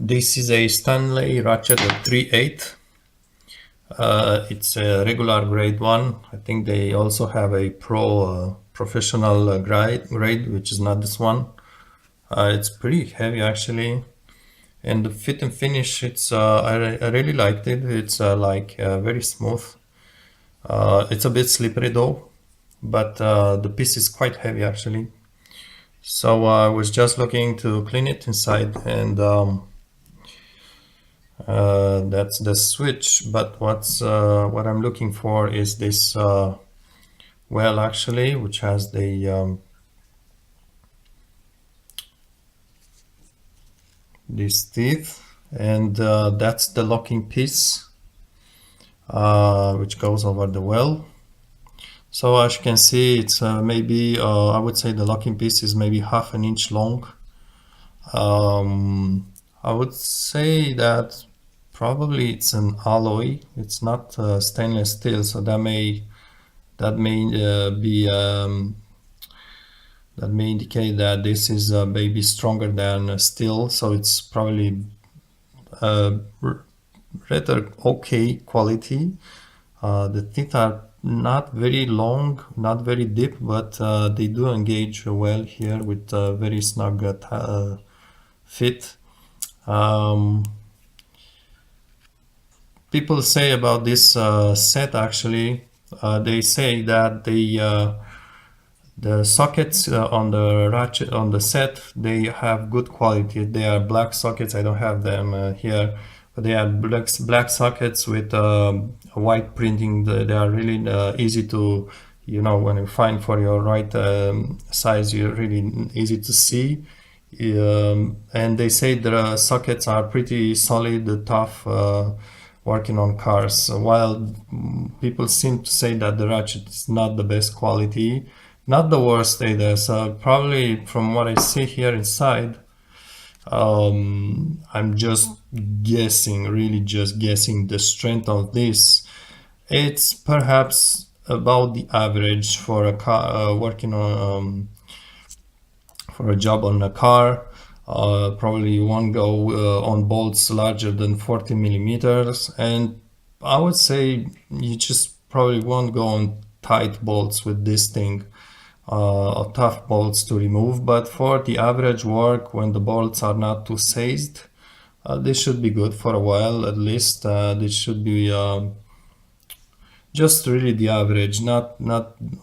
This is a Stanley ratchet at 3/8. It's a regular grade one. I think they also have a professional grade, which is not this one. It's pretty heavy actually, and the fit and finish. I really liked it. It's very smooth. It's a bit slippery though, but the piece is quite heavy actually. So I was just looking to clean it inside, and that's the switch. But what I'm looking for is this well actually, which has the these teeth, and that's the locking piece which goes over the well. So as you can see, it's maybe I would say the locking piece is maybe 1/2 inch long. I would say that probably it's an alloy. It's not stainless steel, so that may be that may indicate that this is maybe stronger than steel. So it's probably rather okay quality. The teeth are not very long, not very deep, but they do engage well here with very snug fit. People say about this set actually, they say that the sockets on the ratchet on the set, they have good quality. They are black sockets. I don't have them here, but they are black sockets with white printing. They are really easy to, when you find for your right size, you're really easy to see. And they say the sockets are pretty solid, tough, working on cars. While people seem to say that the ratchet is not the best quality, not the worst either. So probably from what I see here inside, I'm just guessing, really just guessing the strength of this. It's perhaps about the average for a car working on for a job on a car. Probably you won't go on bolts larger than 40 millimeters, and I would say you just probably won't go on tight bolts with this thing, or tough bolts to remove. But for the average work, when the bolts are not too seized, this should be good for a while at least. This should be just really the average. Not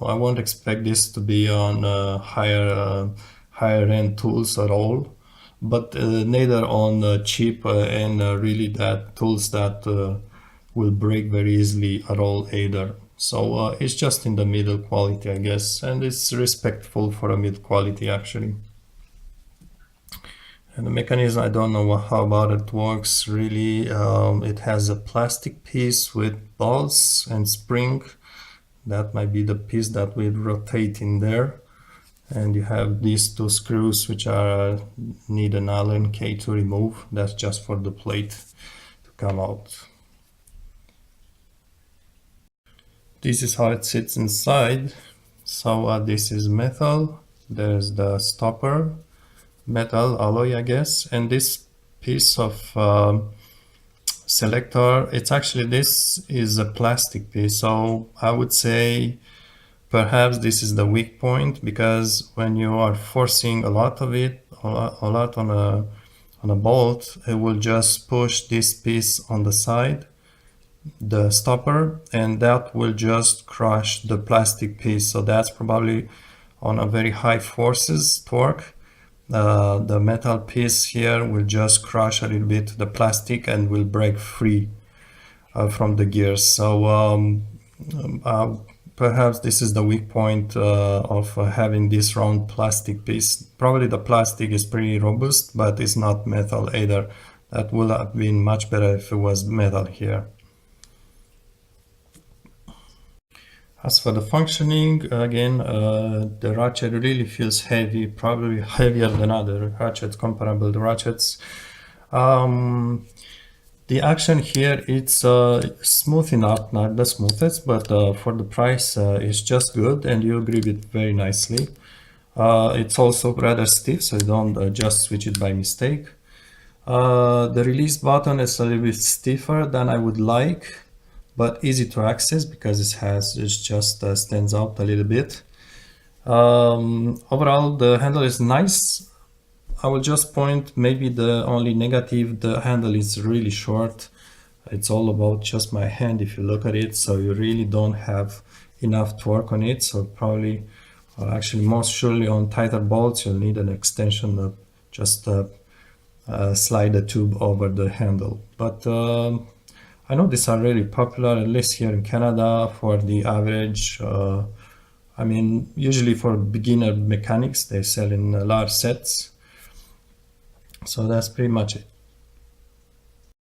I won't expect this to be on higher end tools at all, but neither on cheap and really that tools that will break very easily at all either. So it's just in the middle quality, I guess, and it's respectful for a mid quality actually. And the mechanism, I don't know how about it works really. It has a plastic piece with balls and spring. That might be the piece that will rotate in there. And you have these two screws which are need an Allen key to remove. That's just for the plate to come out. This is how it sits inside. So this is metal. There's the stopper, metal alloy, I guess, and this piece of selector, this is a plastic piece. So I would say perhaps this is the weak point, because when you are forcing a lot of it, a lot on a bolt, it will just push this piece on the side, the stopper, and that will just crush the plastic piece. So that's probably on a very high forces torque. The metal piece here will just crush a little bit the plastic and will break free from the gears. So perhaps this is the weak point of having this round plastic piece. Probably the plastic is pretty robust, but it's not metal either. That would have been much better if it was metal here. As for the functioning, again, the ratchet really feels heavy, probably heavier than other ratchets, comparable ratchets. The action here, it's smooth enough, not the smoothest, but for the price, it's just good, and you grip it very nicely. It's also rather stiff, so you don't just switch it by mistake. The release button is a little bit stiffer than I would like, but easy to access because it just stands out a little bit. Overall, the handle is nice. I will just point maybe the only negative, the handle is really short. It's all about just my hand if you look at it, so you really don't have enough torque on it. So probably, actually most surely on tighter bolts, you'll need an extension that just slide the tube over the handle. But I know these are really popular, at least here in Canada, for the average. I mean, usually for beginner mechanics, they sell in large sets. So that's pretty much it.